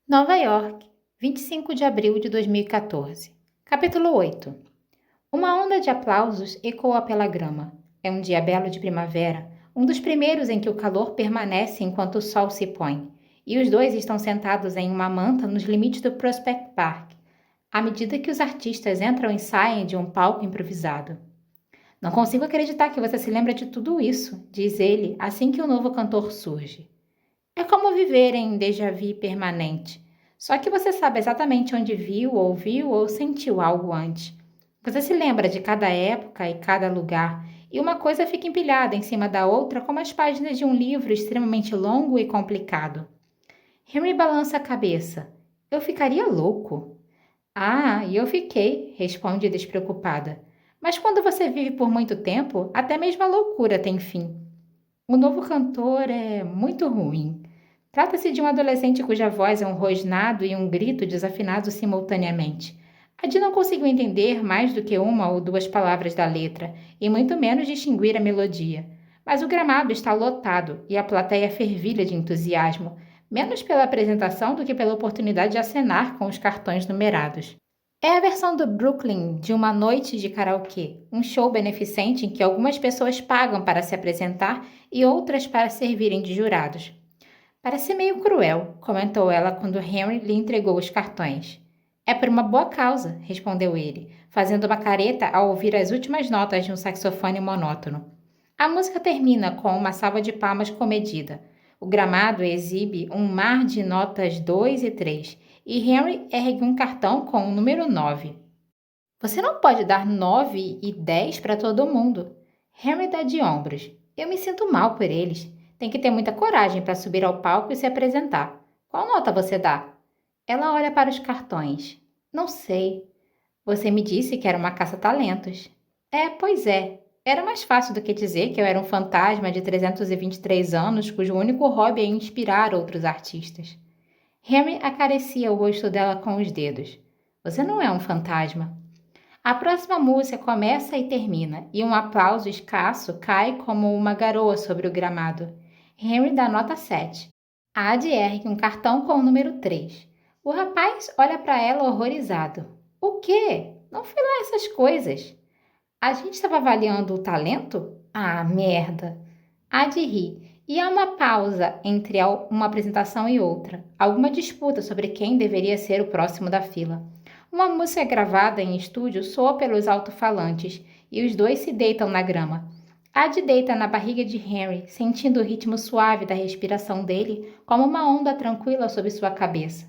Nova York, 25 de abril de 2014. Capítulo 8. Uma onda de aplausos ecoa pela grama. É um dia belo de primavera, um dos primeiros em que o calor permanece enquanto o sol se põe, e os dois estão sentados em uma manta nos limites do Prospect Park, à medida que os artistas entram e saem de um palco improvisado. Não consigo acreditar que você se lembra de tudo isso, diz ele assim que o novo cantor surge. É como viver em déjà vu permanente. Só que você sabe exatamente onde viu, ouviu ou sentiu algo antes. Você se lembra de cada época e cada lugar, e uma coisa fica empilhada em cima da outra como as páginas de um livro extremamente longo e complicado. Henry balança a cabeça. Eu ficaria louco. Ah, e eu fiquei, responde despreocupada. Mas quando você vive por muito tempo, até mesmo a loucura tem fim. O novo cantor é muito ruim. Trata-se de um adolescente cuja voz é um rosnado e um grito desafinado simultaneamente. Adi não conseguiu entender mais do que uma ou duas palavras da letra, e muito menos distinguir a melodia. Mas o gramado está lotado e a plateia fervilha de entusiasmo, menos pela apresentação do que pela oportunidade de acenar com os cartões numerados. É a versão do Brooklyn de uma noite de karaokê, um show beneficente em que algumas pessoas pagam para se apresentar e outras para servirem de jurados. Parece meio cruel, comentou ela quando Henry lhe entregou os cartões. É por uma boa causa, respondeu ele, fazendo uma careta ao ouvir as últimas notas de um saxofone monótono. A música termina com uma salva de palmas comedida. O gramado exibe um mar de notas 2 e 3, e Henry ergue um cartão com o número 9. Você não pode dar 9 e 10 para todo mundo. Henry dá de ombros. Eu me sinto mal por eles. Tem que ter muita coragem para subir ao palco e se apresentar. Qual nota você dá? Ela olha para os cartões. Não sei. Você me disse que era uma caça-talentos. Pois é. Era mais fácil do que dizer que eu era um fantasma de 323 anos cujo único hobby é inspirar outros artistas. Henry acaricia o rosto dela com os dedos. Você não é um fantasma. A próxima música começa e termina, e um aplauso escasso cai como uma garoa sobre o gramado. Henry dá nota 7. Adi ergue um cartão com o número 3. O rapaz olha para ela horrorizado. O quê? Não fui lá essas coisas. A gente estava avaliando o talento? Ah, merda! Adi ri, e há uma pausa entre uma apresentação e outra, alguma disputa sobre quem deveria ser o próximo da fila. Uma música gravada em estúdio soa pelos alto-falantes e os dois se deitam na grama. Adi deita na barriga de Henry, sentindo o ritmo suave da respiração dele como uma onda tranquila sob sua cabeça.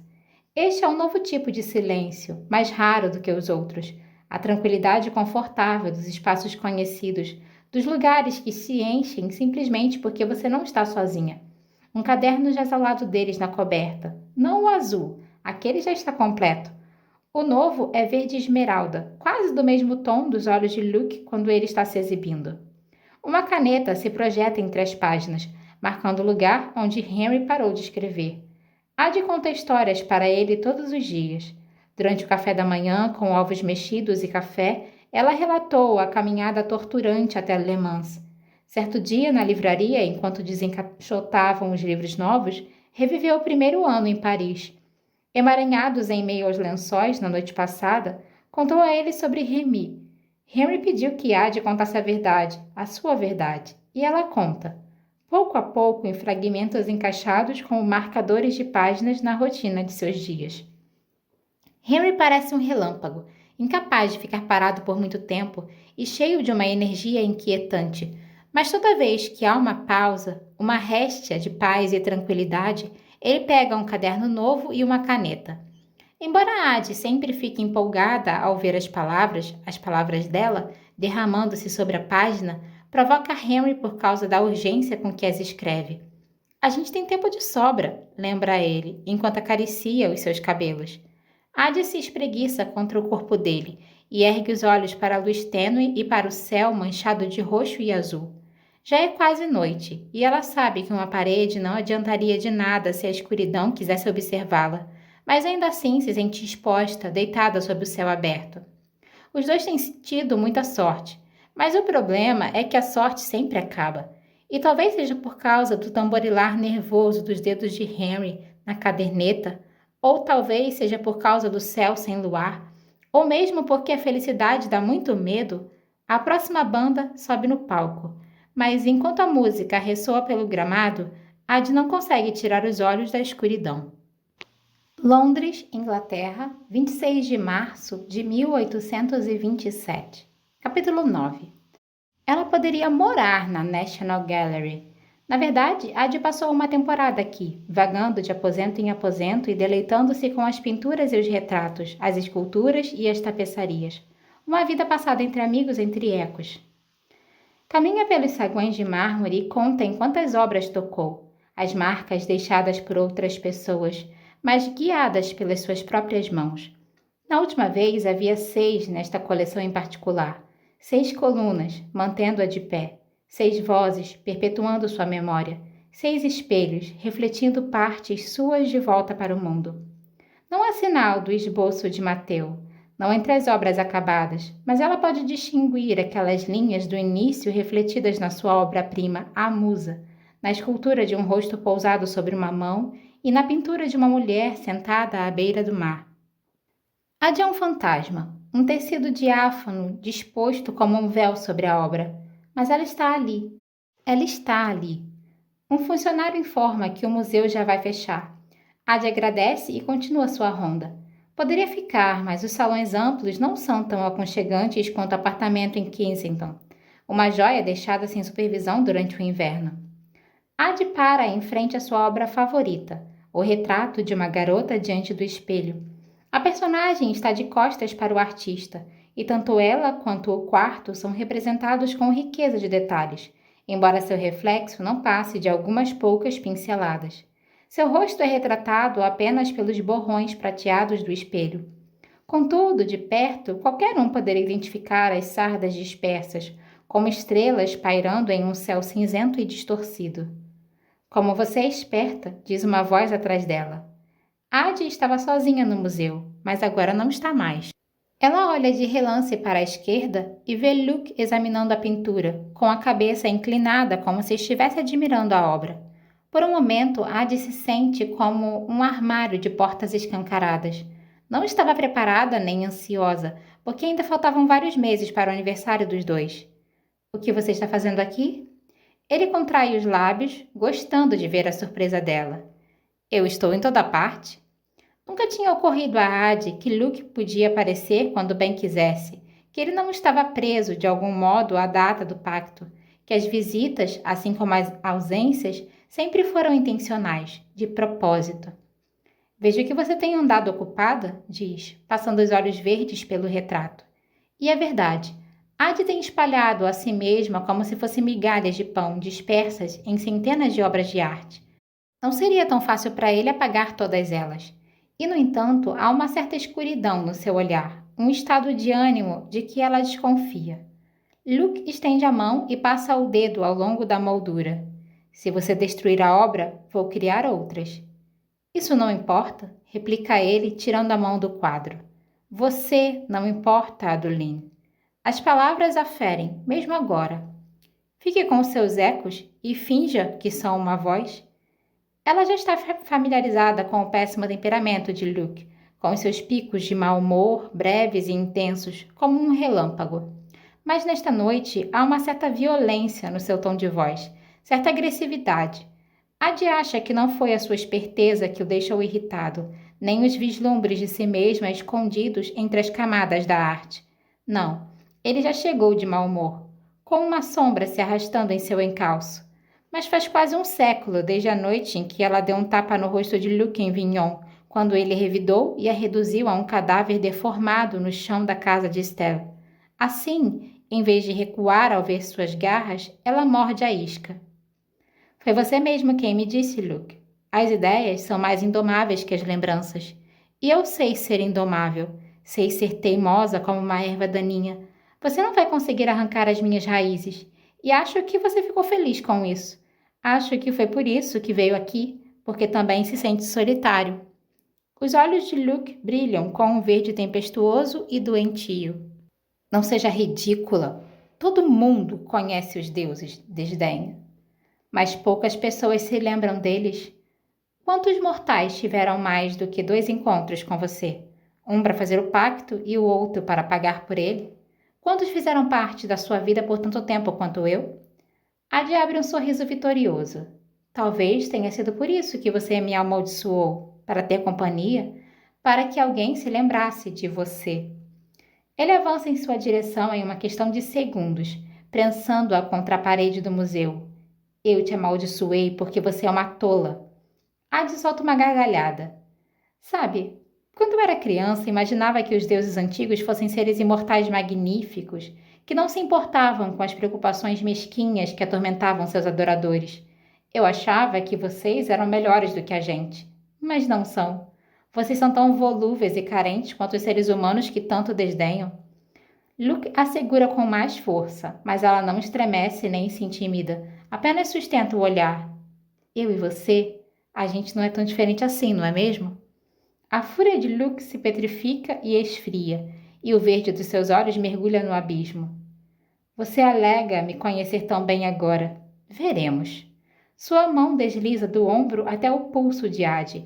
Este é um novo tipo de silêncio, mais raro do que os outros. A tranquilidade confortável dos espaços conhecidos, dos lugares que se enchem simplesmente porque você não está sozinha. Um caderno jaz ao lado deles na coberta. Não o azul, aquele já está completo. O novo é verde esmeralda, quase do mesmo tom dos olhos de Luke quando ele está se exibindo. Uma caneta se projeta entre as páginas, marcando o lugar onde Henry parou de escrever. Adi conta histórias para ele todos os dias. Durante o café da manhã, com ovos mexidos e café, ela relatou a caminhada torturante até Le Mans. Certo dia, na livraria, enquanto desencaixotavam os livros novos, reviveu o primeiro ano em Paris. Emaranhados em meio aos lençóis na noite passada, contou a ele sobre Remy. Henry pediu que Adi contasse a verdade, a sua verdade, e ela conta. Pouco a pouco, em fragmentos encaixados como marcadores de páginas na rotina de seus dias. Henry parece um relâmpago, incapaz de ficar parado por muito tempo e cheio de uma energia inquietante, mas toda vez que há uma pausa, uma réstia de paz e tranquilidade, ele pega um caderno novo e uma caneta. Embora Adi sempre fique empolgada ao ver as palavras dela, derramando-se sobre a página, provoca Henry por causa da urgência com que as escreve. A gente tem tempo de sobra, lembra ele, enquanto acaricia os seus cabelos. Adi se espreguiça contra o corpo dele e ergue os olhos para a luz tênue e para o céu manchado de roxo e azul. Já é quase noite, e ela sabe que uma parede não adiantaria de nada se a escuridão quisesse observá-la, mas ainda assim se sente exposta, deitada sob o céu aberto. Os dois têm tido muita sorte, mas o problema é que a sorte sempre acaba, e talvez seja por causa do tamborilar nervoso dos dedos de Henry na caderneta. ou talvez seja por causa do céu sem luar, ou mesmo porque a felicidade dá muito medo, a próxima banda sobe no palco. Mas enquanto a música ressoa pelo gramado, Ad não consegue tirar os olhos da escuridão. Londres, Inglaterra, 26 de março de 1827. Capítulo 9. Ela poderia morar na National Gallery. Na verdade, Ad passou uma temporada aqui, vagando de aposento em aposento e deleitando-se com as pinturas e os retratos, as esculturas e as tapeçarias. Uma vida passada entre amigos entre ecos. Caminha pelos saguões de mármore e conta em quantas obras tocou, as marcas deixadas por outras pessoas, mas guiadas pelas suas próprias mãos. Na última vez havia 6 nesta coleção em particular, 6 colunas, mantendo-a de pé, 6 vozes, perpetuando sua memória, 6 espelhos, refletindo partes suas de volta para o mundo. Não há sinal do esboço de Mateu, não entre as obras acabadas, mas ela pode distinguir aquelas linhas do início refletidas na sua obra-prima, A Musa, na escultura de um rosto pousado sobre uma mão e na pintura de uma mulher sentada à beira do mar. Ad é um fantasma, um tecido diáfano disposto como um véu sobre a obra, mas ela está ali. Ela está ali. Um funcionário informa que o museu já vai fechar. Ad agradece e continua sua ronda. Poderia ficar, mas os salões amplos não são tão aconchegantes quanto o apartamento em Kensington, uma joia deixada sem supervisão durante o inverno. Ad para em frente à sua obra favorita, o retrato de uma garota diante do espelho. A personagem está de costas para o artista, e tanto ela quanto o quarto são representados com riqueza de detalhes, embora seu reflexo não passe de algumas poucas pinceladas. Seu rosto é retratado apenas pelos borrões prateados do espelho. Contudo, de perto, qualquer um poderia identificar as sardas dispersas, como estrelas pairando em um céu cinzento e distorcido. Como você é esperta, diz uma voz atrás dela. Ad estava sozinha no museu, mas agora não está mais. Ela olha de relance para a esquerda e vê Luke examinando a pintura, com a cabeça inclinada como se estivesse admirando a obra. Por um momento, Ad se sente como um armário de portas escancaradas. Não estava preparada nem ansiosa, porque ainda faltavam vários meses para o aniversário dos dois. O que você está fazendo aqui? Ele contrai os lábios, gostando de ver a surpresa dela. Eu estou em toda parte. Nunca tinha ocorrido a Ad que Luke podia aparecer quando bem quisesse, que ele não estava preso de algum modo à data do pacto, que as visitas, assim como as ausências, sempre foram intencionais, de propósito. Vejo que você tem andado ocupada, diz, passando os olhos verdes pelo retrato. E é verdade. Ad tem espalhado a si mesma como se fossem migalhas de pão dispersas em centenas de obras de arte. Não seria tão fácil para ele apagar todas elas. E, no entanto, há uma certa escuridão no seu olhar, um estado de ânimo de que ela desconfia. Luke estende a mão e passa o dedo ao longo da moldura. Se você destruir a obra, vou criar outras. Isso não importa, replica ele, tirando a mão do quadro. Você não importa, Adeline. As palavras aferem, mesmo agora. Fique com os seus ecos e finja que são uma voz. Ela já está familiarizada com o péssimo temperamento de Luke, com os seus picos de mau humor, breves e intensos, como um relâmpago. Mas nesta noite há uma certa violência no seu tom de voz, certa agressividade. Ad acha que não foi a sua esperteza que o deixou irritado, nem os vislumbres de si mesma escondidos entre as camadas da arte. Não. Ele já chegou de mau humor, com uma sombra se arrastando em seu encalço. Mas faz quase um século desde a noite em que ela deu um tapa no rosto de Luke em Vignon, quando ele revidou e a reduziu a um cadáver deformado no chão da casa de Estelle. Assim, em vez de recuar ao ver suas garras, ela morde a isca. Foi você mesmo quem me disse, Luke. As ideias são mais indomáveis que as lembranças. E eu sei ser indomável, sei ser teimosa como uma erva daninha. Você não vai conseguir arrancar as minhas raízes, e acho que você ficou feliz com isso. Acho que foi por isso que veio aqui, porque também se sente solitário. Os olhos de Luke brilham com um verde tempestuoso e doentio. Não seja ridícula. Todo mundo conhece os deuses, desdenha. Mas poucas pessoas se lembram deles. Quantos mortais tiveram mais do que 2 encontros com você? Um para fazer o pacto e o outro para pagar por ele? Quantos fizeram parte da sua vida por tanto tempo quanto eu? Adi abre um sorriso vitorioso. Talvez tenha sido por isso que você me amaldiçoou, para ter companhia, para que alguém se lembrasse de você. Ele avança em sua direção em uma questão de segundos, prensando-a contra a parede do museu. Eu te amaldiçoei porque você é uma tola. Adi solta uma gargalhada. Sabe, quando eu era criança, imaginava que os deuses antigos fossem seres imortais magníficos, que não se importavam com as preocupações mesquinhas que atormentavam seus adoradores. Eu achava que vocês eram melhores do que a gente, mas não são. Vocês são tão volúveis e carentes quanto os seres humanos que tanto desdenham. Luke a segura com mais força, mas ela não estremece nem se intimida, apenas sustenta o olhar. Eu e você, a gente não é tão diferente assim, não é mesmo? A fúria de Luke se petrifica e esfria, e o verde dos seus olhos mergulha no abismo. Você alega me conhecer tão bem agora. Veremos. Sua mão desliza do ombro até o pulso de Adi,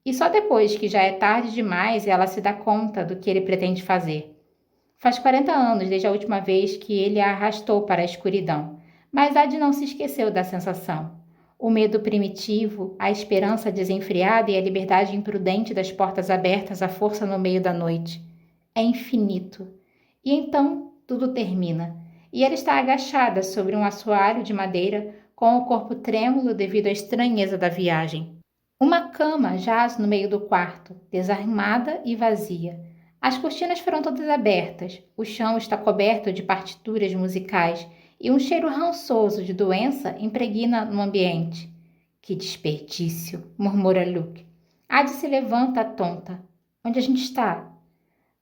e só depois que já é tarde demais ela se dá conta do que ele pretende fazer. Faz 40 anos desde a última vez que ele a arrastou para a escuridão, mas Adi não se esqueceu da sensação. O medo primitivo, a esperança desenfreada e a liberdade imprudente das portas abertas à força no meio da noite. É infinito. E então tudo termina, e ela está agachada sobre um assoalho de madeira, com o corpo trêmulo devido à estranheza da viagem. Uma cama jaz no meio do quarto, desarmada e vazia. As cortinas foram todas abertas, o chão está coberto de partituras musicais e um cheiro rançoso de doença impregna no ambiente. Que desperdício, murmura Luke. Adi se levanta tonta. Onde a gente está?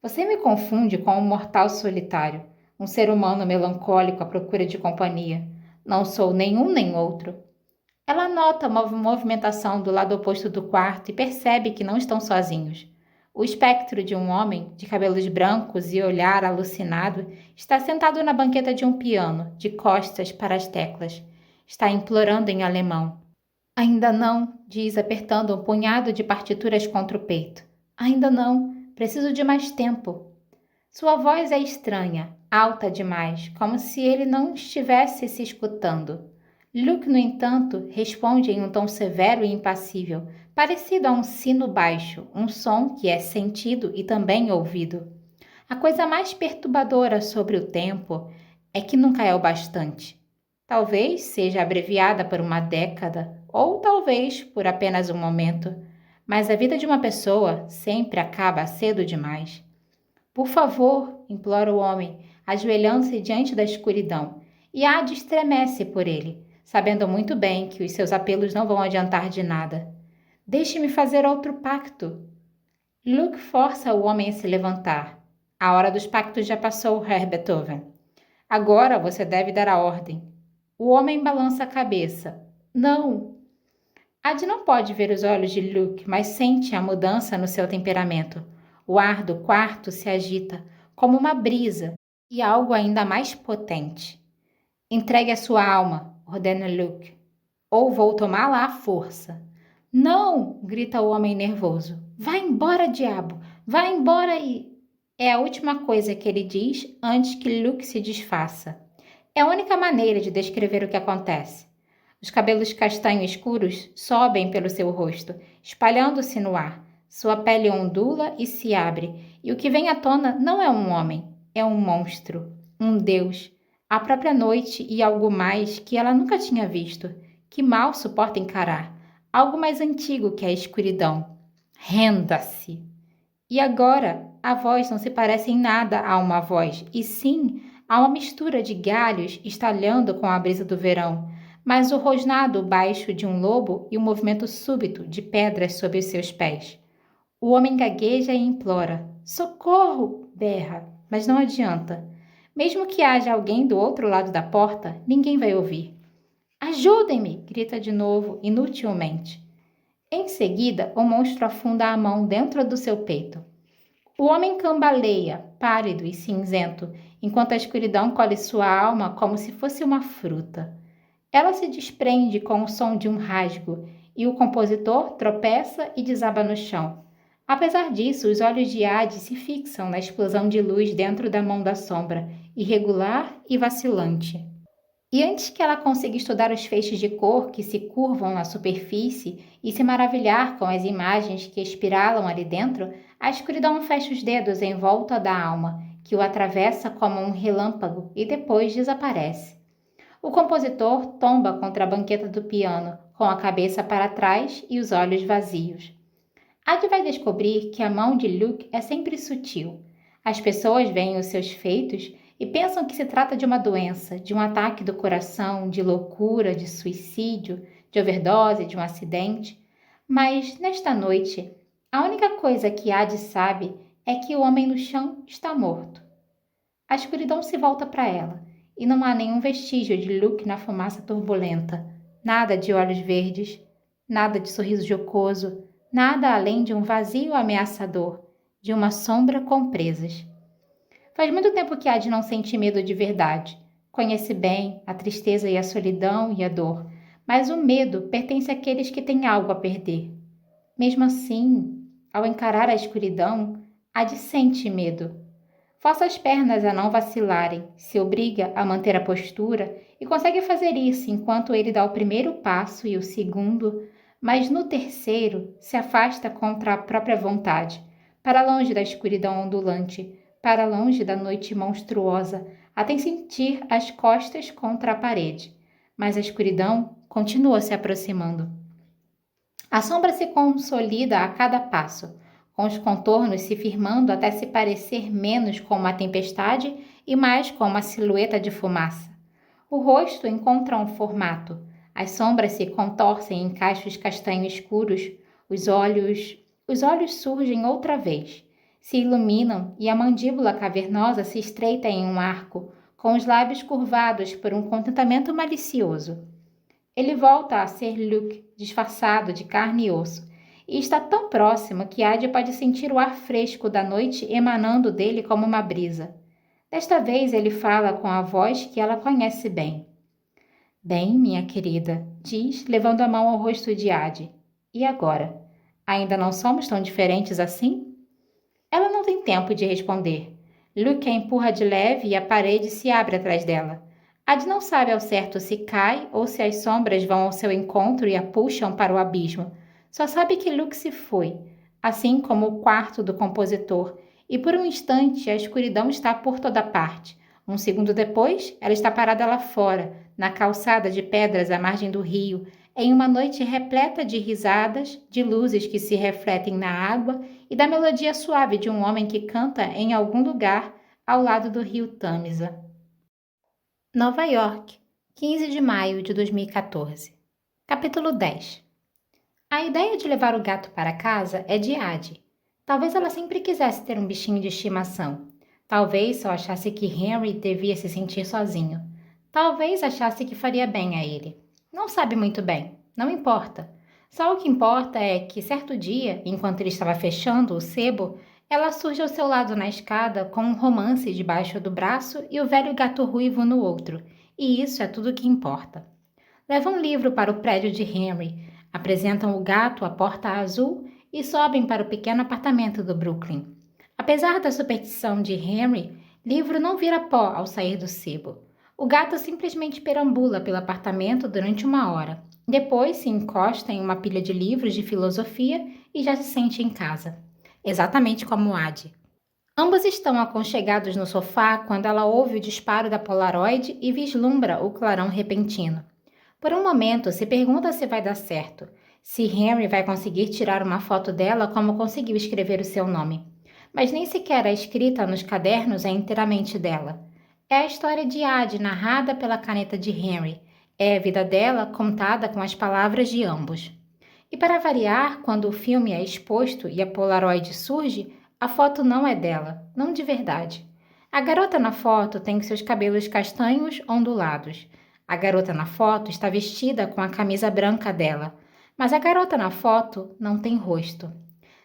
Você me confunde com um mortal solitário, um ser humano melancólico à procura de companhia. Não sou nenhum nem outro. Ela nota uma movimentação do lado oposto do quarto e percebe que não estão sozinhos. O espectro de um homem, de cabelos brancos e olhar alucinado, está sentado na banqueta de um piano, de costas para as teclas. Está implorando em alemão. Ainda não, diz apertando um punhado de partituras contra o peito. Ainda não, preciso de mais tempo. Sua voz é estranha, alta demais, como se ele não estivesse se escutando. Luke, no entanto, responde em um tom severo e impassível, parecido a um sino baixo, um som que é sentido e também ouvido. A coisa mais perturbadora sobre o tempo é que nunca é o bastante. Talvez seja abreviada por uma década, ou talvez por apenas um momento, mas a vida de uma pessoa sempre acaba cedo demais. Por favor, implora o homem, ajoelhando-se diante da escuridão, e Adi estremece por ele, sabendo muito bem que os seus apelos não vão adiantar de nada. Deixe-me fazer outro pacto. Luke força o homem a se levantar. A hora dos pactos já passou, Herr Beethoven. Agora você deve dar a ordem. O homem balança a cabeça. Não! Adi não pode ver os olhos de Luke, mas sente a mudança no seu temperamento. O ar do quarto se agita, como uma brisa, e algo ainda mais potente. Entregue a sua alma, ordena Luke, ou vou tomá-la à força. Não! Grita o homem nervoso. Vá embora, diabo! Vá embora e... É a última coisa que ele diz antes que Luke se desfaça. É a única maneira de descrever o que acontece. Os cabelos castanho escuros sobem pelo seu rosto, espalhando-se no ar. Sua pele ondula e se abre, e o que vem à tona não é um homem, é um monstro, um deus, a própria noite e algo mais que ela nunca tinha visto, que mal suporta encarar, algo mais antigo que a escuridão. Renda-se! E agora, a voz não se parece em nada a uma voz, e sim a uma mistura de galhos estalhando com a brisa do verão, mas o rosnado baixo de um lobo e o movimento súbito de pedras sob os seus pés. O homem gagueja e implora. Socorro! Berra, mas não adianta. Mesmo que haja alguém do outro lado da porta, ninguém vai ouvir. Ajudem-me! Grita de novo, inutilmente. Em seguida, o monstro afunda a mão dentro do seu peito. O homem cambaleia, pálido e cinzento, enquanto a escuridão colhe sua alma como se fosse uma fruta. Ela se desprende com o som de um rasgo, e o compositor tropeça e desaba no chão. Apesar disso, os olhos de Adi se fixam na explosão de luz dentro da mão da sombra, irregular e vacilante. E antes que ela consiga estudar os feixes de cor que se curvam na superfície e se maravilhar com as imagens que espiralam ali dentro, a escuridão fecha os dedos em volta da alma, que o atravessa como um relâmpago e depois desaparece. O compositor tomba contra a banqueta do piano, com a cabeça para trás e os olhos vazios. Adi vai descobrir que a mão de Luke é sempre sutil. As pessoas veem os seus feitos e pensam que se trata de uma doença, de um ataque do coração, de loucura, de suicídio, de overdose, de um acidente. Mas, nesta noite, a única coisa que Adi sabe é que o homem no chão está morto. A escuridão se volta para ela, e não há nenhum vestígio de Luke na fumaça turbulenta. Nada de olhos verdes, nada de sorriso jocoso, nada além de um vazio ameaçador, de uma sombra com presas. Faz muito tempo que Adi não sente medo de verdade. Conhece bem a tristeza e a solidão e a dor, mas o medo pertence àqueles que têm algo a perder. Mesmo assim, ao encarar a escuridão, Adi sente medo. Força as pernas a não vacilarem, se obriga a manter a postura e consegue fazer isso enquanto ele dá o primeiro passo e o segundo, mas no terceiro se afasta contra a própria vontade, para longe da escuridão ondulante, para longe da noite monstruosa, até sentir as costas contra a parede. Mas a escuridão continua se aproximando. A sombra se consolida a cada passo, com os contornos se firmando até se parecer menos com uma tempestade e mais com uma silhueta de fumaça. O rosto encontra um formato. As sombras se contorcem em cachos castanho escuros. Os olhos surgem outra vez. Se iluminam e a mandíbula cavernosa se estreita em um arco, com os lábios curvados por um contentamento malicioso. Ele volta a ser Luke, disfarçado de carne e osso, e está tão próximo que Adi pode sentir o ar fresco da noite emanando dele como uma brisa. Desta vez ele fala com a voz que ela conhece bem. Bem, minha querida, diz, levando a mão ao rosto de Adi. E agora? Ainda não somos tão diferentes assim? Ela não tem tempo de responder. Luke a empurra de leve e a parede se abre atrás dela. Adi não sabe ao certo se cai ou se as sombras vão ao seu encontro e a puxam para o abismo. Só sabe que Luke se foi, assim como o quarto do compositor, e por um instante a escuridão está por toda parte. Um segundo depois, ela está parada lá fora, na calçada de pedras à margem do rio, em uma noite repleta de risadas, de luzes que se refletem na água e da melodia suave de um homem que canta em algum lugar ao lado do rio Tâmisa. Nova York, 15 de maio de 2014. Capítulo 10. A ideia de levar o gato para casa é de Adi. Talvez ela sempre quisesse ter um bichinho de estimação. Talvez só achasse que Henry devia se sentir sozinho. Talvez achasse que faria bem a ele. Não sabe muito bem, não importa. Só o que importa é que, certo dia, enquanto ele estava fechando o sebo, ela surge ao seu lado na escada com um romance debaixo do braço e o velho gato ruivo no outro, e isso é tudo que importa. Levam um livro para o prédio de Henry, apresentam o gato à porta azul e sobem para o pequeno apartamento do Brooklyn. Apesar da superstição de Henry, livro não vira pó ao sair do sebo. O gato simplesmente perambula pelo apartamento durante 1 hora. Depois se encosta em uma pilha de livros de filosofia e já se sente em casa. Exatamente como Adi. Ambos estão aconchegados no sofá quando ela ouve o disparo da Polaroid e vislumbra o clarão repentino. Por um momento se pergunta se vai dar certo, se Henry vai conseguir tirar uma foto dela como conseguiu escrever o seu nome. Mas nem sequer a escrita nos cadernos é inteiramente dela. É a história de Adi narrada pela caneta de Henry. É a vida dela contada com as palavras de ambos. E para variar, quando o filme é exposto e a Polaroid surge, a foto não é dela, não de verdade. A garota na foto tem seus cabelos castanhos ondulados. A garota na foto está vestida com a camisa branca dela, mas a garota na foto não tem rosto.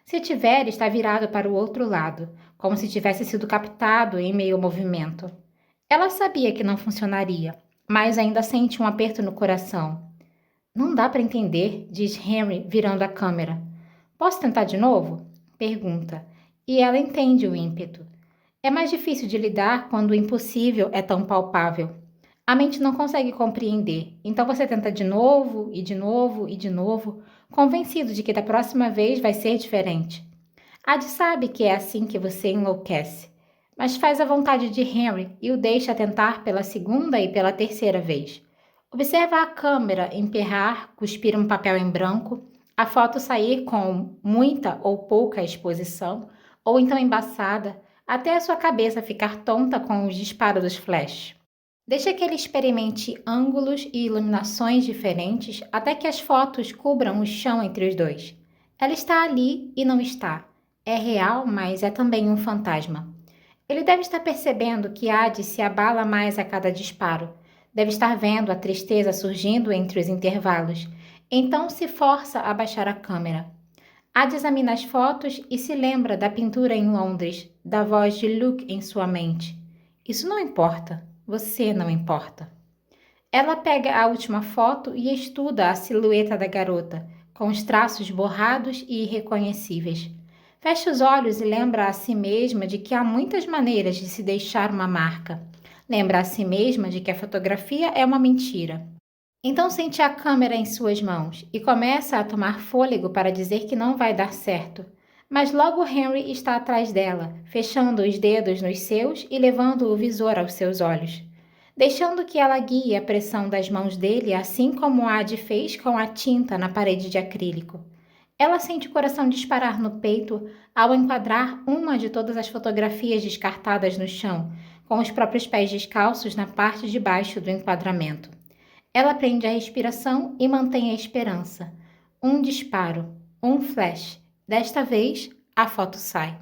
Se tiver, está virado para o outro lado, como se tivesse sido captado em meio ao movimento. Ela sabia que não funcionaria, mas ainda sente um aperto no coração. Não dá para entender, diz Henry, virando a câmera. Posso tentar de novo? Pergunta. E ela entende o ímpeto. É mais difícil de lidar quando o impossível é tão palpável. A mente não consegue compreender, então você tenta de novo, e de novo, e de novo, convencido de que da próxima vez vai ser diferente. Ad sabe que é assim que você enlouquece, mas faz a vontade de Henry e o deixa tentar pela segunda e pela terceira vez. Observa a câmera emperrar, cuspir um papel em branco, a foto sair com muita ou pouca exposição, ou então embaçada, até a sua cabeça ficar tonta com os disparos dos flash. Deixa que ele experimente ângulos e iluminações diferentes até que as fotos cubram o chão entre os dois. Ela está ali e não está. É real, mas é também um fantasma. Ele deve estar percebendo que Ad se abala mais a cada disparo. Deve estar vendo a tristeza surgindo entre os intervalos. Então se força a baixar a câmera. Ad examina as fotos e se lembra da pintura em Londres, da voz de Luke em sua mente. Isso não importa. Você não importa. Ela pega a última foto e estuda a silhueta da garota, com os traços borrados e irreconhecíveis. Fecha os olhos e lembra a si mesma de que há muitas maneiras de se deixar uma marca. Lembra a si mesma de que a fotografia é uma mentira. Então sente a câmera em suas mãos e começa a tomar fôlego para dizer que não vai dar certo. Mas logo Henry está atrás dela, fechando os dedos nos seus e levando o visor aos seus olhos, deixando que ela guie a pressão das mãos dele, assim como Ad fez com a tinta na parede de acrílico. Ela sente o coração disparar no peito ao enquadrar uma de todas as fotografias descartadas no chão, com os próprios pés descalços na parte de baixo do enquadramento. Ela prende a respiração e mantém a esperança. Um disparo, um flash. Desta vez, a foto sai.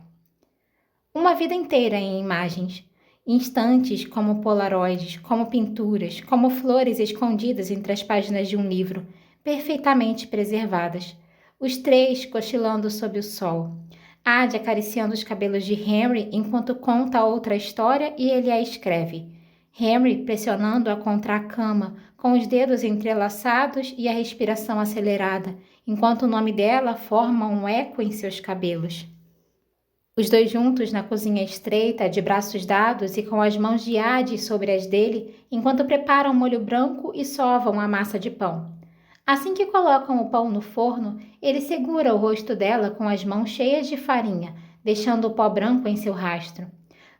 Uma vida inteira em imagens. Instantes como polaroides, como pinturas, como flores escondidas entre as páginas de um livro, perfeitamente preservadas. Os três cochilando sob o sol. Ad acariciando os cabelos de Henry enquanto conta outra história e ele a escreve. Henry pressionando-a contra a cama, com os dedos entrelaçados e a respiração acelerada, enquanto o nome dela forma um eco em seus cabelos. Os dois juntos na cozinha estreita, de braços dados e com as mãos de Ad sobre as dele, enquanto preparam molho branco e sovam a massa de pão. Assim que colocam o pão no forno, ele segura o rosto dela com as mãos cheias de farinha, deixando o pó branco em seu rastro.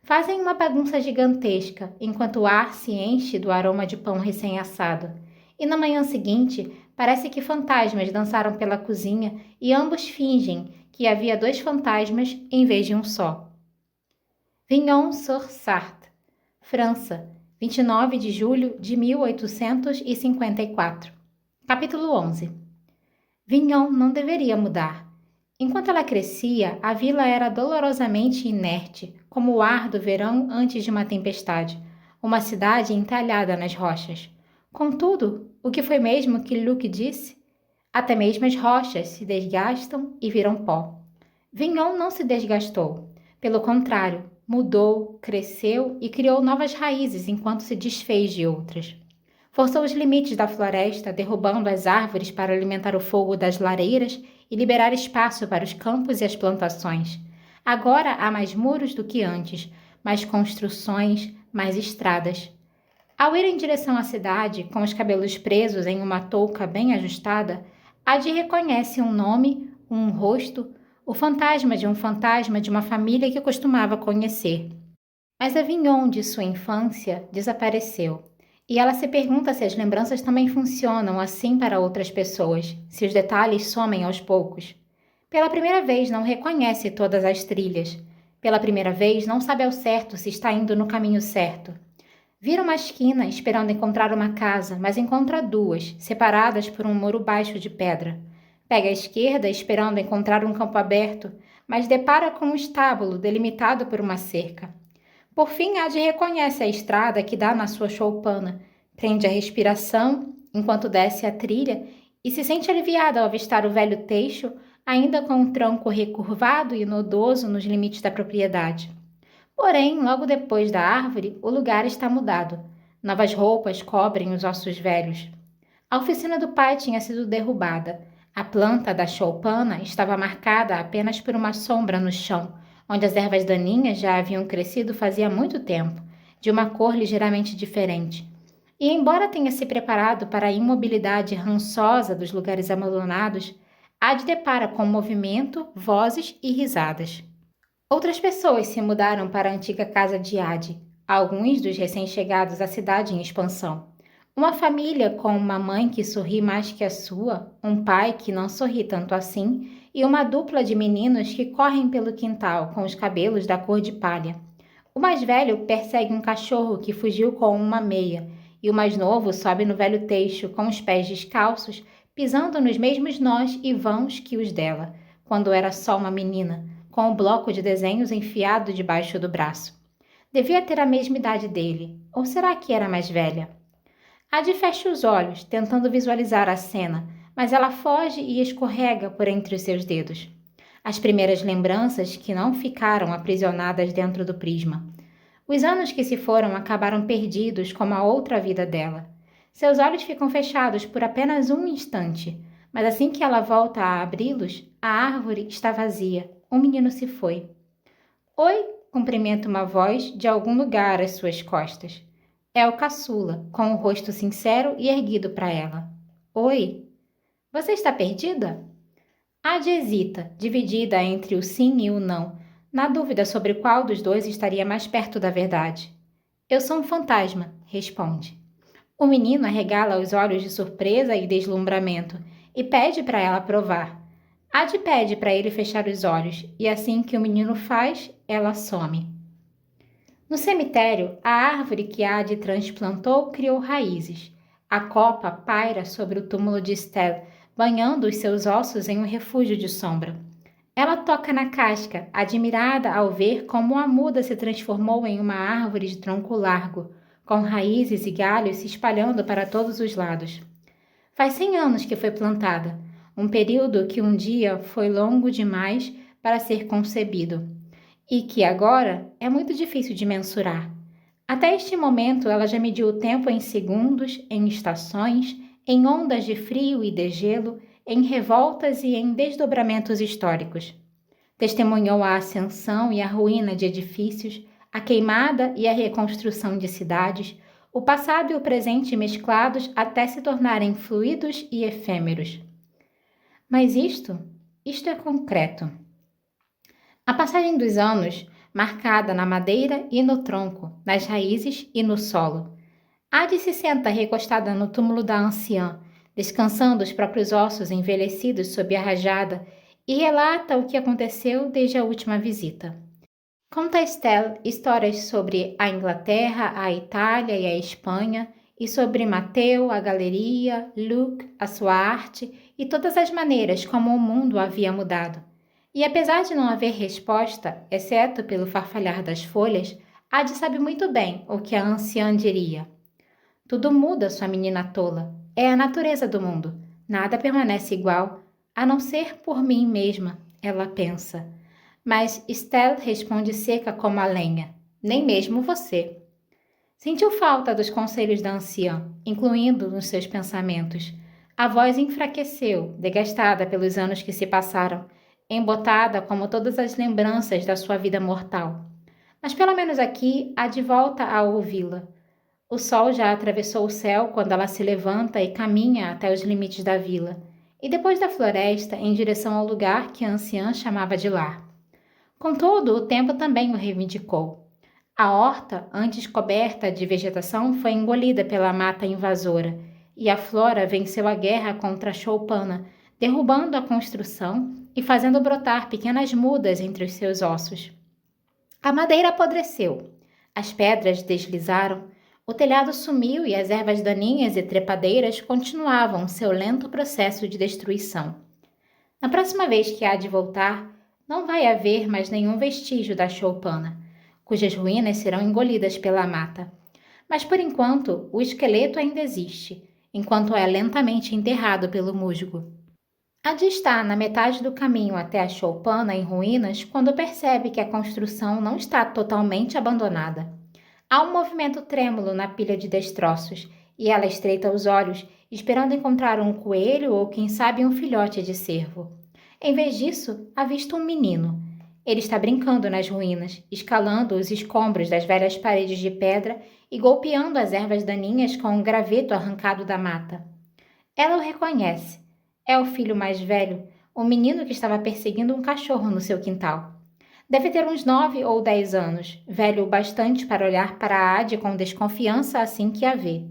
Fazem uma bagunça gigantesca, enquanto o ar se enche do aroma de pão recém-assado. E na manhã seguinte, parece que fantasmas dançaram pela cozinha e ambos fingem que havia dois fantasmas em vez de um só. Vignon-sur-Sarthe, França, 29 de julho de 1854. Capítulo 11. Vignon não deveria mudar. Enquanto ela crescia, a vila era dolorosamente inerte, como o ar do verão antes de uma tempestade, uma cidade entalhada nas rochas. Contudo, o que foi mesmo que Luke disse? Até mesmo as rochas se desgastam e viram pó. Vignon não se desgastou. Pelo contrário, mudou, cresceu e criou novas raízes enquanto se desfez de outras. Forçou os limites da floresta, derrubando as árvores para alimentar o fogo das lareiras e liberar espaço para os campos e as plantações. Agora há mais muros do que antes, mais construções, mais estradas. Ao ir em direção à cidade, com os cabelos presos em uma touca bem ajustada, Ad reconhece um nome, um rosto, o fantasma de uma família que costumava conhecer. Mas a Vignon de sua infância desapareceu. E ela se pergunta se as lembranças também funcionam assim para outras pessoas, se os detalhes somem aos poucos. Pela primeira vez não reconhece todas as trilhas. Pela primeira vez não sabe ao certo se está indo no caminho certo. Vira uma esquina esperando encontrar uma casa, mas encontra duas, separadas por um muro baixo de pedra. Pega a esquerda esperando encontrar um campo aberto, mas depara com um estábulo delimitado por uma cerca. Por fim, Ad reconhece a estrada que dá na sua choupana, prende a respiração enquanto desce a trilha e se sente aliviada ao avistar o velho teixo, ainda com um tronco recurvado e nodoso nos limites da propriedade. Porém, logo depois da árvore, o lugar está mudado. Novas roupas cobrem os ossos velhos. A oficina do pai tinha sido derrubada. A planta da choupana estava marcada apenas por uma sombra no chão, onde as ervas daninhas já haviam crescido fazia muito tempo, de uma cor ligeiramente diferente. E embora tenha se preparado para a imobilidade rançosa dos lugares abandonados, Ad depara com movimento, vozes e risadas. Outras pessoas se mudaram para a antiga casa de Ad, alguns dos recém-chegados à cidade em expansão. Uma família com uma mãe que sorri mais que a sua, um pai que não sorri tanto assim, e uma dupla de meninos que correm pelo quintal com os cabelos da cor de palha. O mais velho persegue um cachorro que fugiu com uma meia, e o mais novo sobe no velho teixo com os pés descalços, pisando nos mesmos nós e vãos que os dela, quando era só uma menina, com um bloco de desenhos enfiado debaixo do braço. Devia ter a mesma idade dele, ou será que era mais velha? Ad fecha os olhos, tentando visualizar a cena, mas ela foge e escorrega por entre os seus dedos. As primeiras lembranças que não ficaram aprisionadas dentro do prisma. Os anos que se foram acabaram perdidos como a outra vida dela. Seus olhos ficam fechados por apenas um instante, mas assim que ela volta a abri-los, a árvore está vazia. O menino se foi. Oi, cumprimenta uma voz de algum lugar às suas costas. É o caçula, com o rosto sincero e erguido para ela. Oi, você está perdida? Ad hesita, dividida entre o sim e o não, na dúvida sobre qual dos dois estaria mais perto da verdade. Eu sou um fantasma, responde. O menino arregala os olhos de surpresa e deslumbramento e pede para ela provar. Ad pede para ele fechar os olhos e assim que o menino faz, ela some. No cemitério, a árvore que Ad transplantou criou raízes. A copa paira sobre o túmulo de Estelle, banhando os seus ossos em um refúgio de sombra. Ela toca na casca, admirada ao ver como a muda se transformou em uma árvore de tronco largo, com raízes e galhos se espalhando para todos os lados. Faz 100 anos que foi plantada, um período que um dia foi longo demais para ser concebido, e que agora é muito difícil de mensurar. Até este momento ela já mediu o tempo em segundos, em estações, em ondas de frio e de gelo, em revoltas e em desdobramentos históricos. Testemunhou a ascensão e a ruína de edifícios, a queimada e a reconstrução de cidades, o passado e o presente mesclados até se tornarem fluidos e efêmeros. Mas isto é concreto. A passagem dos anos, marcada na madeira e no tronco, nas raízes e no solo. Ad se senta recostada no túmulo da anciã, descansando os próprios ossos envelhecidos sob a rajada, e relata o que aconteceu desde a última visita. Conta a Estelle histórias sobre a Inglaterra, a Itália e a Espanha, e sobre Mateu, a galeria, Luc, a sua arte e todas as maneiras como o mundo havia mudado. E apesar de não haver resposta, exceto pelo farfalhar das folhas, Ad sabe muito bem o que a anciã diria. Tudo muda, sua menina tola. É a natureza do mundo. Nada permanece igual, a não ser por mim mesma, ela pensa. Mas Estelle responde seca como a lenha. Nem mesmo você. Sentiu falta dos conselhos da anciã, incluindo nos seus pensamentos. A voz enfraqueceu, desgastada pelos anos que se passaram, embotada como todas as lembranças da sua vida mortal. Mas pelo menos aqui há de volta a ouvi-la. O sol já atravessou o céu quando ela se levanta e caminha até os limites da vila, e depois da floresta em direção ao lugar que a anciã chamava de lar. Contudo, o tempo também o reivindicou. A horta, antes coberta de vegetação, foi engolida pela mata invasora, e a flora venceu a guerra contra a choupana, derrubando a construção e fazendo brotar pequenas mudas entre os seus ossos. A madeira apodreceu, as pedras deslizaram, o telhado sumiu e as ervas daninhas e trepadeiras continuavam seu lento processo de destruição. Na próxima vez que há de voltar, não vai haver mais nenhum vestígio da choupana, cujas ruínas serão engolidas pela mata. Mas por enquanto, o esqueleto ainda existe, enquanto é lentamente enterrado pelo musgo. Ad está na metade do caminho até a choupana em ruínas quando percebe que a construção não está totalmente abandonada. Há um movimento trêmulo na pilha de destroços, e ela estreita os olhos, esperando encontrar um coelho ou, quem sabe, um filhote de cervo. Em vez disso, avista um menino. Ele está brincando nas ruínas, escalando os escombros das velhas paredes de pedra e golpeando as ervas daninhas com um graveto arrancado da mata. Ela o reconhece. É o filho mais velho, o menino que estava perseguindo um cachorro no seu quintal. Deve ter uns 9 ou 10 anos, velho o bastante para olhar para a Ade com desconfiança assim que a vê.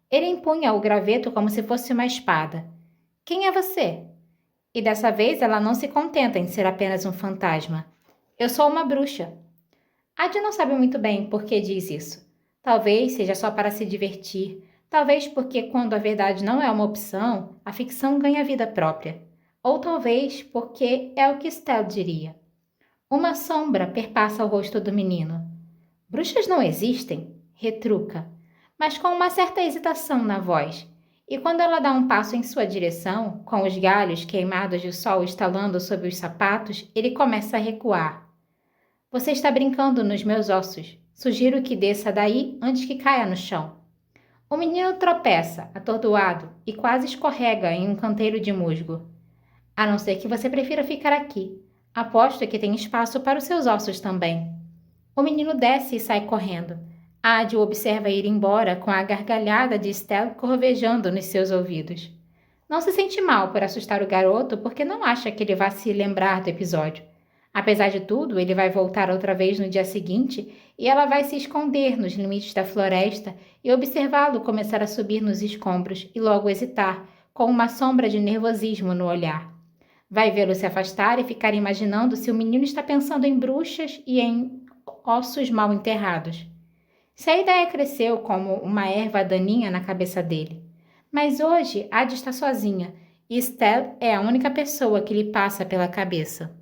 Ele empunha o graveto como se fosse uma espada. Quem é você? E dessa vez ela não se contenta em ser apenas um fantasma. Eu sou uma bruxa. Ade não sabe muito bem por que diz isso. Talvez seja só para se divertir. Talvez porque quando a verdade não é uma opção, a ficção ganha vida própria. Ou talvez porque é o que Stell diria. Uma sombra perpassa o rosto do menino. Bruxas não existem, retruca, mas com uma certa hesitação na voz. E quando ela dá um passo em sua direção, com os galhos queimados de sol estalando sob os sapatos, ele começa a recuar. Você está brincando nos meus ossos. Sugiro que desça daí antes que caia no chão. O menino tropeça, atordoado, e quase escorrega em um canteiro de musgo. A não ser que você prefira ficar aqui. Aposto que tem espaço para os seus ossos também. O menino desce e sai correndo. Ade o observa ir embora com a gargalhada de Stell corvejando nos seus ouvidos. Não se sente mal por assustar o garoto porque não acha que ele vá se lembrar do episódio. Apesar de tudo, ele vai voltar outra vez no dia seguinte e ela vai se esconder nos limites da floresta e observá-lo começar a subir nos escombros e logo hesitar, com uma sombra de nervosismo no olhar. Vai vê-lo se afastar e ficar imaginando se o menino está pensando em bruxas e em ossos mal enterrados. Se a ideia cresceu como uma erva daninha na cabeça dele. Mas hoje, Ade está sozinha e Stell é a única pessoa que lhe passa pela cabeça.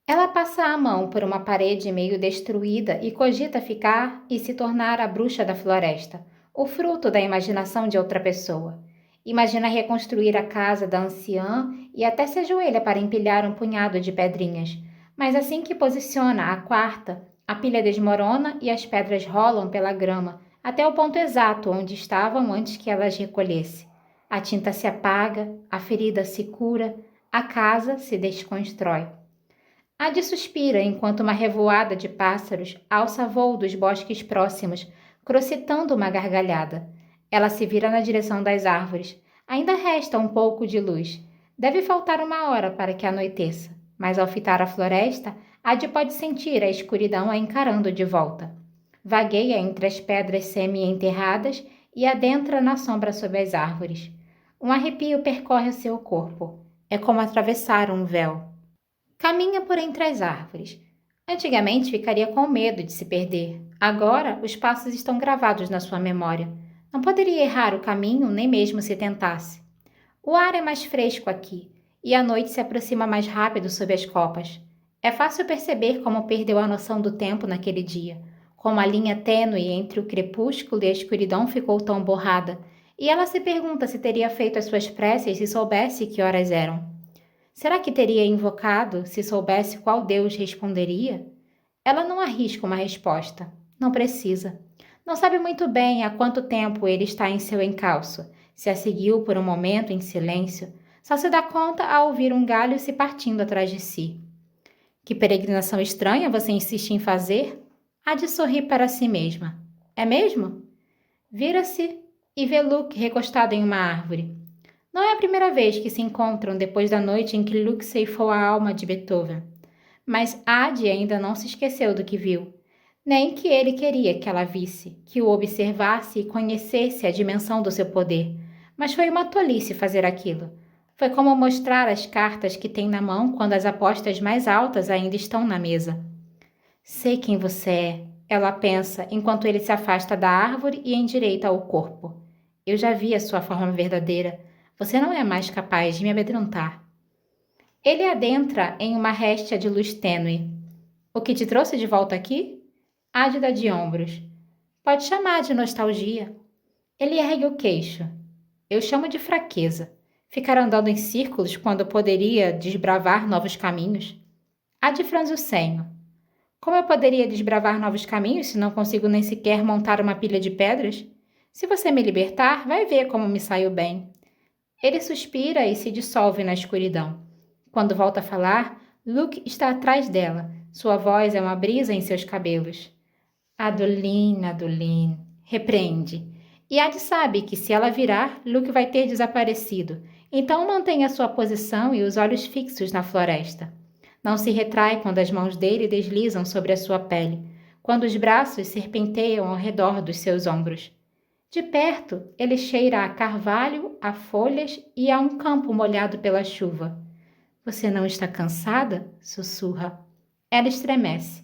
Ela passa a mão por uma parede meio destruída e cogita ficar e se tornar a bruxa da floresta, o fruto da imaginação de outra pessoa. Imagina reconstruir a casa da anciã e até se ajoelha para empilhar um punhado de pedrinhas. Mas assim que posiciona a quarta, a pilha desmorona e as pedras rolam pela grama, até o ponto exato onde estavam antes que ela as recolhesse. A tinta se apaga, a ferida se cura, a casa se desconstrói. Ade suspira enquanto uma revoada de pássaros alça voo dos bosques próximos, crocitando uma gargalhada. Ela se vira na direção das árvores. Ainda resta um pouco de luz. Deve faltar uma hora para que anoiteça, mas ao fitar a floresta, Ade pode sentir a escuridão a encarando de volta. Vagueia entre as pedras semi-enterradas e adentra na sombra sob as árvores. Um arrepio percorre o seu corpo. É como atravessar um véu. Caminha por entre as árvores. Antigamente ficaria com medo de se perder. Agora os passos estão gravados na sua memória. Não poderia errar o caminho nem mesmo se tentasse. O ar é mais fresco aqui e a noite se aproxima mais rápido sob as copas. É fácil perceber como perdeu a noção do tempo naquele dia, como a linha tênue entre o crepúsculo e a escuridão ficou tão borrada, e ela se pergunta se teria feito as suas preces se soubesse que horas eram. Será que teria invocado se soubesse qual Deus responderia? Ela não arrisca uma resposta. Não precisa. Não sabe muito bem há quanto tempo ele está em seu encalço. Se a seguiu por um momento em silêncio, só se dá conta ao ouvir um galho se partindo atrás de si. Que peregrinação estranha você insiste em fazer? Há de sorrir para si mesma. É mesmo? Vira-se e vê Luke recostado em uma árvore. Não é a primeira vez que se encontram depois da noite em que Luke ceifou a alma de Beethoven. Mas Ade ainda não se esqueceu do que viu, nem que ele queria que ela visse, que o observasse e conhecesse a dimensão do seu poder. Mas foi uma tolice fazer aquilo. Foi como mostrar as cartas que tem na mão quando as apostas mais altas ainda estão na mesa. Sei quem você é, ela pensa, enquanto ele se afasta da árvore e endireita o corpo. Eu já vi a sua forma verdadeira. Você não é mais capaz de me amedrontar. Ele adentra em uma réstia de luz tênue. O que te trouxe de volta aqui? Ade dá de ombros. Pode chamar de nostalgia. Ele ergue o queixo. Eu chamo de fraqueza. Ficar andando em círculos quando poderia desbravar novos caminhos? Ade franze o senho. Como eu poderia desbravar novos caminhos se não consigo nem sequer montar uma pilha de pedras? Se você me libertar, vai ver como me saio bem. Ele suspira e se dissolve na escuridão. Quando volta a falar, Luke está atrás dela. Sua voz é uma brisa em seus cabelos. Adeline, Adeline, repreende. E Ad sabe que se ela virar, Luke vai ter desaparecido. Então mantenha sua posição e os olhos fixos na floresta. Não se retrai quando as mãos dele deslizam sobre a sua pele, quando os braços serpenteiam ao redor dos seus ombros. De perto, ele cheira a carvalho, a folhas e a um campo molhado pela chuva. Você não está cansada? Sussurra. Ela estremece.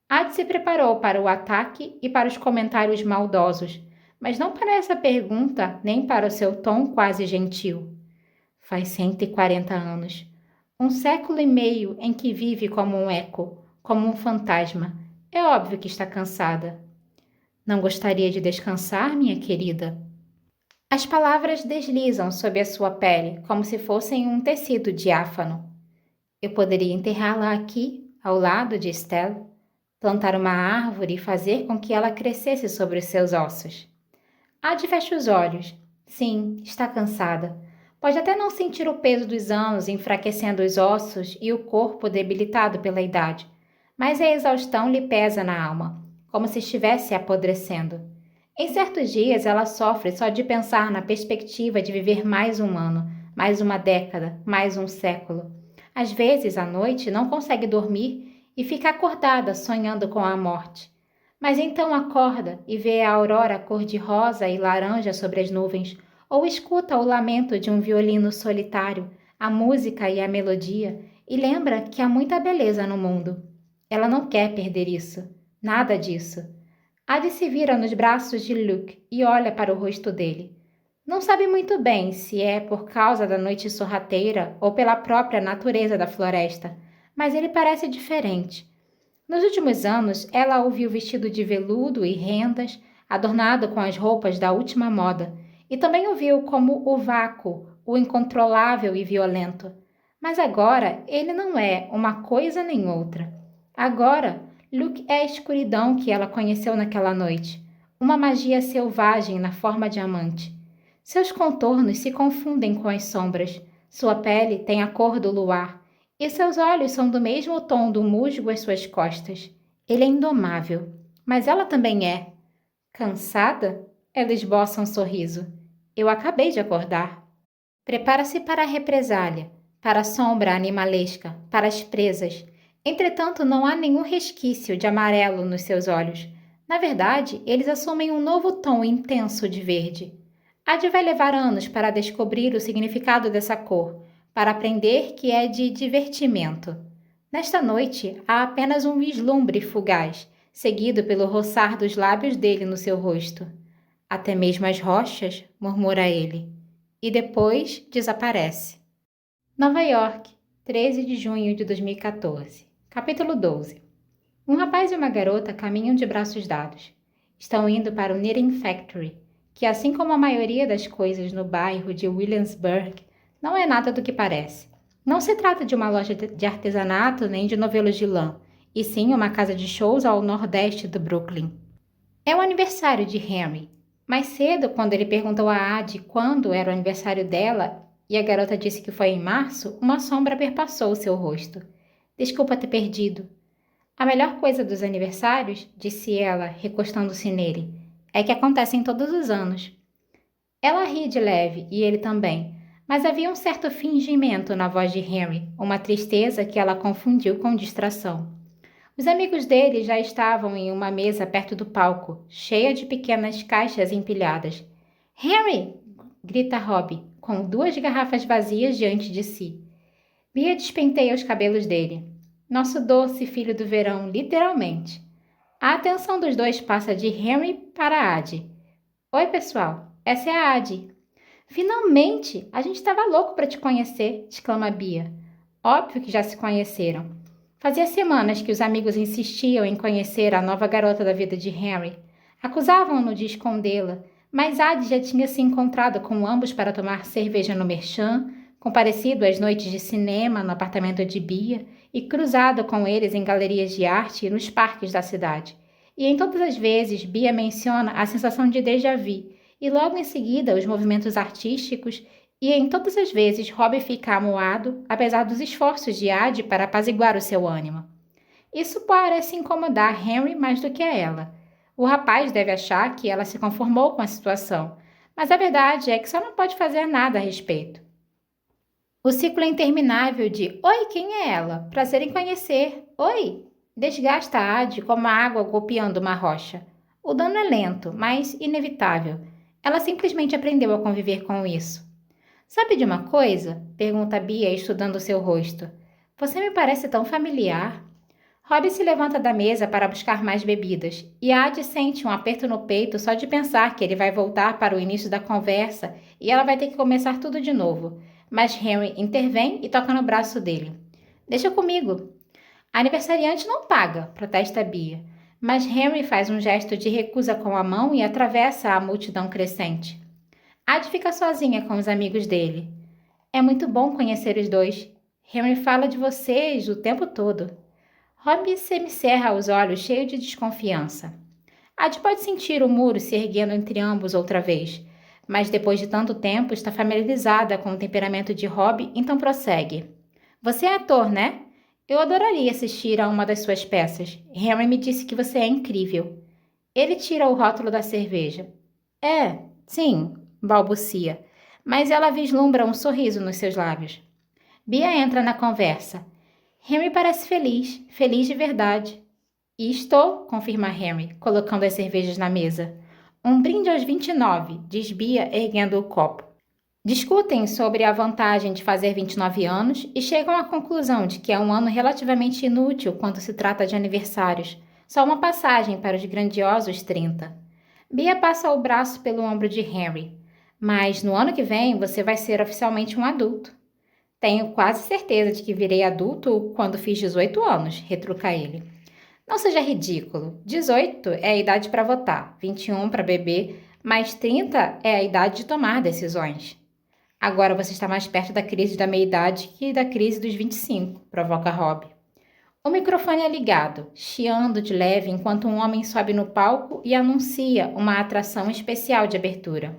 Ad se preparou para o ataque e para os comentários maldosos, mas não para essa pergunta nem para o seu tom quase gentil. Faz 140 anos. Um século e meio em que vive como um eco, como um fantasma. É óbvio que está cansada. Não gostaria de descansar, minha querida? As palavras deslizam sob a sua pele, como se fossem um tecido diáfano. Eu poderia enterrá-la aqui, ao lado de Estelle, plantar uma árvore e fazer com que ela crescesse sobre os seus ossos. Ad fecha os olhos. Sim, está cansada. Pode até não sentir o peso dos anos enfraquecendo os ossos e o corpo debilitado pela idade, mas a exaustão lhe pesa na alma, como se estivesse apodrecendo. Em certos dias ela sofre só de pensar na perspectiva de viver mais um ano, mais uma década, mais um século. Às vezes, à noite, não consegue dormir e fica acordada sonhando com a morte. Mas então acorda e vê a aurora cor-de-rosa e laranja sobre as nuvens, ou escuta o lamento de um violino solitário, a música e a melodia, e lembra que há muita beleza no mundo. Ela não quer perder isso. Nada disso. Ad se vira nos braços de Luke e olha para o rosto dele. Não sabe muito bem se é por causa da noite sorrateira ou pela própria natureza da floresta, mas ele parece diferente. Nos últimos anos, ela o viu vestido de veludo e rendas, adornado com as roupas da última moda, e também o viu como o vácuo, o incontrolável e violento. Mas agora ele não é uma coisa nem outra. Agora, Luke é a escuridão que ela conheceu naquela noite, uma magia selvagem na forma de amante. Seus contornos se confundem com as sombras, sua pele tem a cor do luar, e seus olhos são do mesmo tom do musgo às suas costas. Ele é indomável, mas ela também é. Cansada? Ela esboça um sorriso. Eu acabei de acordar. Prepara-se para a represália, para a sombra animalesca, para as presas. Entretanto, não há nenhum resquício de amarelo nos seus olhos. Na verdade, eles assumem um novo tom intenso de verde. Ad vai levar anos para descobrir o significado dessa cor, para aprender que é de divertimento. Nesta noite, há apenas um vislumbre fugaz, seguido pelo roçar dos lábios dele no seu rosto. Até mesmo as rochas, murmura ele, e depois desaparece. Nova York, 13 de junho de 2014. Capítulo 12. Um rapaz e uma garota caminham de braços dados. Estão indo para o Knitting Factory, que, assim como a maioria das coisas no bairro de Williamsburg, não é nada do que parece. Não se trata de uma loja de artesanato nem de novelos de lã, e sim uma casa de shows ao nordeste do Brooklyn. É o aniversário de Henry. Mais cedo, quando ele perguntou a Ad quando era o aniversário dela, e a garota disse que foi em março, uma sombra perpassou seu rosto. Desculpa ter perdido. A melhor coisa dos aniversários, disse ela, recostando-se nele, é que acontecem todos os anos. Ela ri de leve, e ele também, mas havia um certo fingimento na voz de Henry, uma tristeza que ela confundiu com distração. Os amigos dele já estavam em uma mesa perto do palco, cheia de pequenas caixas empilhadas. Henry! Grita Robbie, com 2 garrafas vazias diante de si. Bia despenteia os cabelos dele. Nosso doce filho do verão, literalmente. A atenção dos dois passa de Henry para Ad. Oi, pessoal. Essa é a Ad. Finalmente! A gente estava louco para te conhecer, exclama Bia. Óbvio que já se conheceram. Fazia semanas que os amigos insistiam em conhecer a nova garota da vida de Henry. Acusavam-no de escondê-la, mas Ad já tinha se encontrado com ambos para tomar cerveja no Merchan, comparecido às noites de cinema no apartamento de Bia e cruzado com eles em galerias de arte e nos parques da cidade. E em todas as vezes, Bia menciona a sensação de déjà vu e logo em seguida os movimentos artísticos, e em todas as vezes Rob fica amuado, apesar dos esforços de Ad para apaziguar o seu ânimo. Isso parece incomodar Henry mais do que a ela. O rapaz deve achar que ela se conformou com a situação, mas a verdade é que só não pode fazer nada a respeito. O ciclo é interminável de "Oi, quem é ela? Prazer em conhecer. Oi!" desgasta a Ad como a água golpeando uma rocha. O dano é lento, mas inevitável. Ela simplesmente aprendeu a conviver com isso. "Sabe de uma coisa?" pergunta Bia, estudando seu rosto. "Você me parece tão familiar." Rob se levanta da mesa para buscar mais bebidas, e Ad sente um aperto no peito só de pensar que ele vai voltar para o início da conversa e ela vai ter que começar tudo de novo. Mas Henry intervém e toca no braço dele. "Deixa comigo." "A aniversariante não paga", protesta Bia. Mas Henry faz um gesto de recusa com a mão e atravessa a multidão crescente. Ad fica sozinha com os amigos dele. "É muito bom conhecer os dois. Henry fala de vocês o tempo todo." Rob semicerra os olhos, cheio de desconfiança. Ad pode sentir o muro se erguendo entre ambos outra vez, mas depois de tanto tempo está familiarizada com o temperamento de Rob, então prossegue. "Você é ator, né? Eu adoraria assistir a uma das suas peças. Henry me disse que você é incrível." Ele tira o rótulo da cerveja. Sim, balbucia, mas ela vislumbra um sorriso nos seus lábios. Bia entra na conversa. "Henry parece feliz, feliz de verdade." "E estou", confirma Henry, colocando as cervejas na mesa. "Um brinde aos 29, diz Bia, erguendo o copo. Discutem sobre a vantagem de fazer 29 anos e chegam à conclusão de que é um ano relativamente inútil quando se trata de aniversários, só uma passagem para os grandiosos 30. Bia passa o braço pelo ombro de Henry. "Mas no ano que vem você vai ser oficialmente um adulto." "Tenho quase certeza de que virei adulto quando fiz 18 anos, retruca ele. "Não seja ridículo. 18 é a idade para votar, 21 para beber, mas 30 é a idade de tomar decisões." "Agora você está mais perto da crise da meia-idade que da crise dos 25, provoca Rob. O microfone é ligado, chiando de leve enquanto um homem sobe no palco e anuncia uma atração especial de abertura.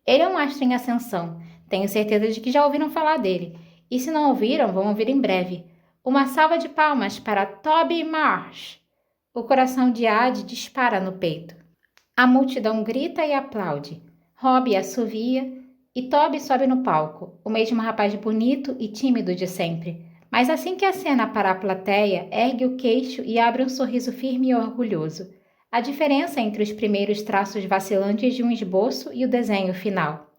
Ele é um astro em ascensão. Tenho certeza de que já ouviram falar dele. E se não ouviram, vão ouvir em breve. Uma salva de palmas para Toby Marsh. O coração de Ad dispara no peito. A multidão grita e aplaude. Rob assovia e Toby sobe no palco, o mesmo rapaz bonito e tímido de sempre. Mas assim que acena para a plateia, ergue o queixo e abre um sorriso firme e orgulhoso. A diferença entre os primeiros traços vacilantes de um esboço e o desenho final.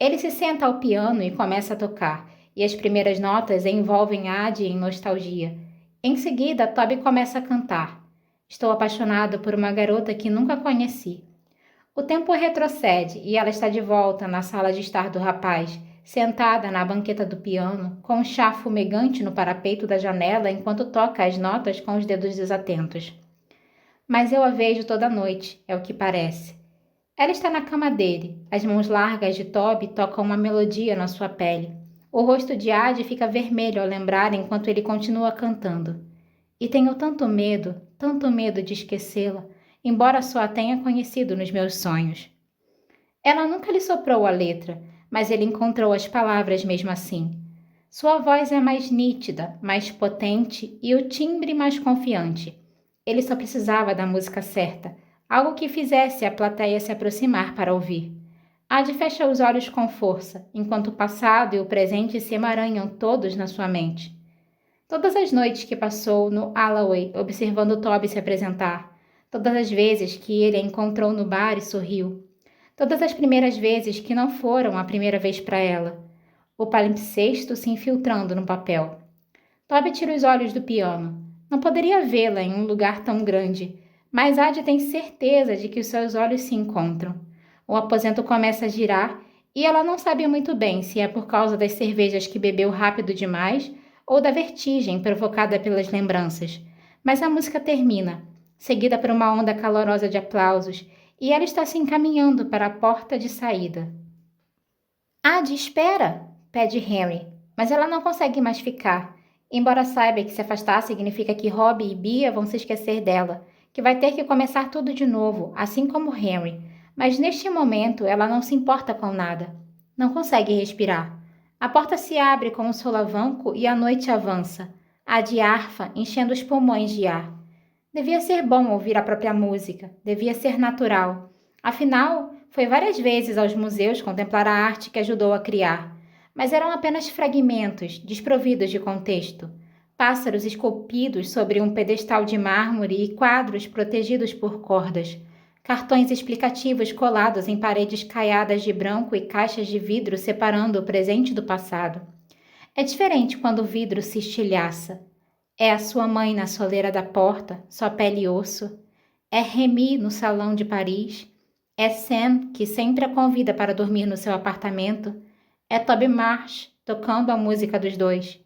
Ele se senta ao piano e começa a tocar, e as primeiras notas envolvem Ad em nostalgia. Em seguida, Toby começa a cantar. Estou apaixonado por uma garota que nunca conheci. O tempo retrocede e ela está de volta na sala de estar do rapaz, sentada na banqueta do piano, com um chá fumegante no parapeito da janela enquanto toca as notas com os dedos desatentos. Mas eu a vejo toda noite, é o que parece. Ela está na cama dele. As mãos largas de Toby tocam uma melodia na sua pele. O rosto de Ad fica vermelho ao lembrar enquanto ele continua cantando. E tenho tanto medo de esquecê-la, embora só a tenha conhecido nos meus sonhos. Ela nunca lhe soprou a letra, mas ele encontrou as palavras mesmo assim. Sua voz é mais nítida, mais potente e o timbre mais confiante. Ele só precisava da música certa, algo que fizesse a plateia se aproximar para ouvir. Ad fecha os olhos com força, enquanto o passado e o presente se emaranham todos na sua mente. Todas as noites que passou no Alloway observando Toby se apresentar, todas as vezes que ele a encontrou no bar e sorriu, todas as primeiras vezes que não foram a primeira vez para ela, o palimpsesto se infiltrando no papel. Toby tira os olhos do piano. Não poderia vê-la em um lugar tão grande, mas Ad tem certeza de que os seus olhos se encontram. O aposento começa a girar e ela não sabe muito bem se é por causa das cervejas que bebeu rápido demais ou da vertigem provocada pelas lembranças. Mas a música termina, seguida por uma onda calorosa de aplausos, e ela está se encaminhando para a porta de saída. "Ad, espera!" pede Henry, mas ela não consegue mais ficar. Embora saiba que se afastar significa que Rob e Bia vão se esquecer dela, que vai ter que começar tudo de novo, assim como Henry. Mas neste momento ela não se importa com nada. Não consegue respirar. A porta se abre com um solavanco e a noite avança, a de arfa enchendo os pulmões de ar. Devia ser bom ouvir a própria música, devia ser natural. Afinal, foi várias vezes aos museus contemplar a arte que ajudou a criar, mas eram apenas fragmentos, desprovidos de contexto. Pássaros esculpidos sobre um pedestal de mármore e quadros protegidos por cordas. Cartões explicativos colados em paredes caiadas de branco e caixas de vidro separando o presente do passado. É diferente quando o vidro se estilhaça. É a sua mãe na soleira da porta, sua pele e osso. É Remy no salão de Paris. É Sam, que sempre a convida para dormir no seu apartamento. É Toby Marsh, tocando a música dos dois.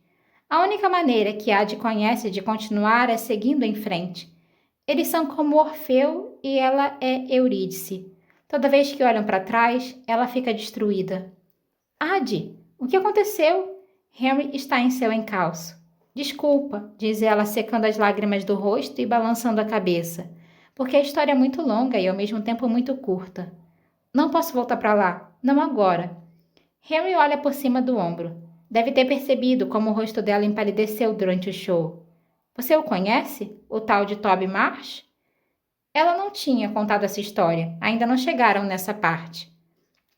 A única maneira que Ad conhece de continuar é seguindo em frente. Eles são como Orfeu e ela é Eurídice. Toda vez que olham para trás, ela fica destruída. Ad, o que aconteceu? Henry está em seu encalço. Desculpa, diz ela secando as lágrimas do rosto e balançando a cabeça, porque a história é muito longa e ao mesmo tempo muito curta. Não posso voltar para lá, não agora. Henry olha por cima do ombro. Deve ter percebido como o rosto dela empalideceu durante o show. Você o conhece? O tal de Toby Marsh? Ela não tinha contado essa história, ainda não chegaram nessa parte.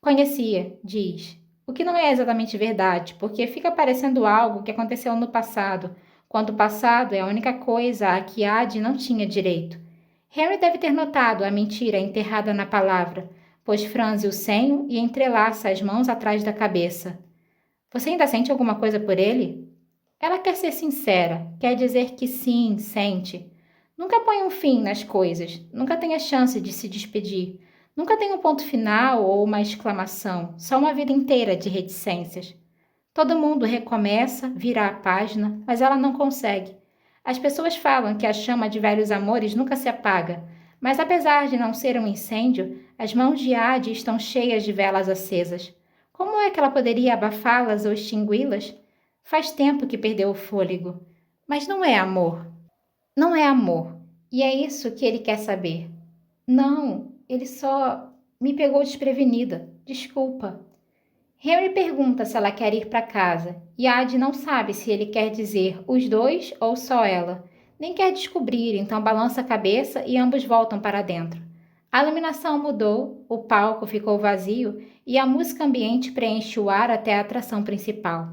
Conhecia, diz. O que não é exatamente verdade, porque fica parecendo algo que aconteceu no passado, quando o passado é a única coisa a que Ad não tinha direito. Henry deve ter notado a mentira enterrada na palavra, pois franze o senho e entrelaça as mãos atrás da cabeça. Você ainda sente alguma coisa por ele? Ela quer ser sincera, quer dizer que sim, sente. Nunca põe um fim nas coisas, nunca tem a chance de se despedir. Nunca tem um ponto final ou uma exclamação, só uma vida inteira de reticências. Todo mundo recomeça, vira a página, mas ela não consegue. As pessoas falam que a chama de velhos amores nunca se apaga, mas apesar de não ser um incêndio, as mãos de Ad estão cheias de velas acesas. Como é que ela poderia abafá-las ou extingui-las? Faz tempo que perdeu o fôlego. Mas não é amor. Não é amor. E é isso que ele quer saber. Não, ele só me pegou desprevenida. Desculpa. Henry pergunta se ela quer ir para casa, e Ad não sabe se ele quer dizer os dois ou só ela. Nem quer descobrir, então balança a cabeça e ambos voltam para dentro. A iluminação mudou, o palco ficou vazio e a música ambiente preenche o ar até a atração principal.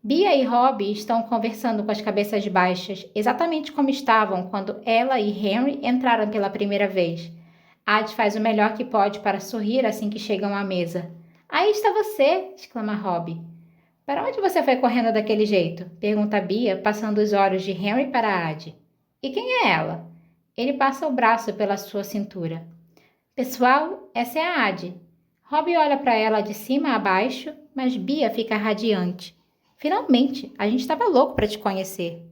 Bia e Robbie estão conversando com as cabeças baixas, exatamente como estavam quando ela e Henry entraram pela primeira vez. Ad faz o melhor que pode para sorrir assim que chegam à mesa. Aí está você, exclama Robbie. Para onde você foi correndo daquele jeito? Pergunta Bia, passando os olhos de Henry para Ad. E quem é ela? Ele passa o braço pela sua cintura. Pessoal, essa é a Ad. Robbie olha para ela de cima a baixo, mas Bia fica radiante. Finalmente, a gente estava louco para te conhecer.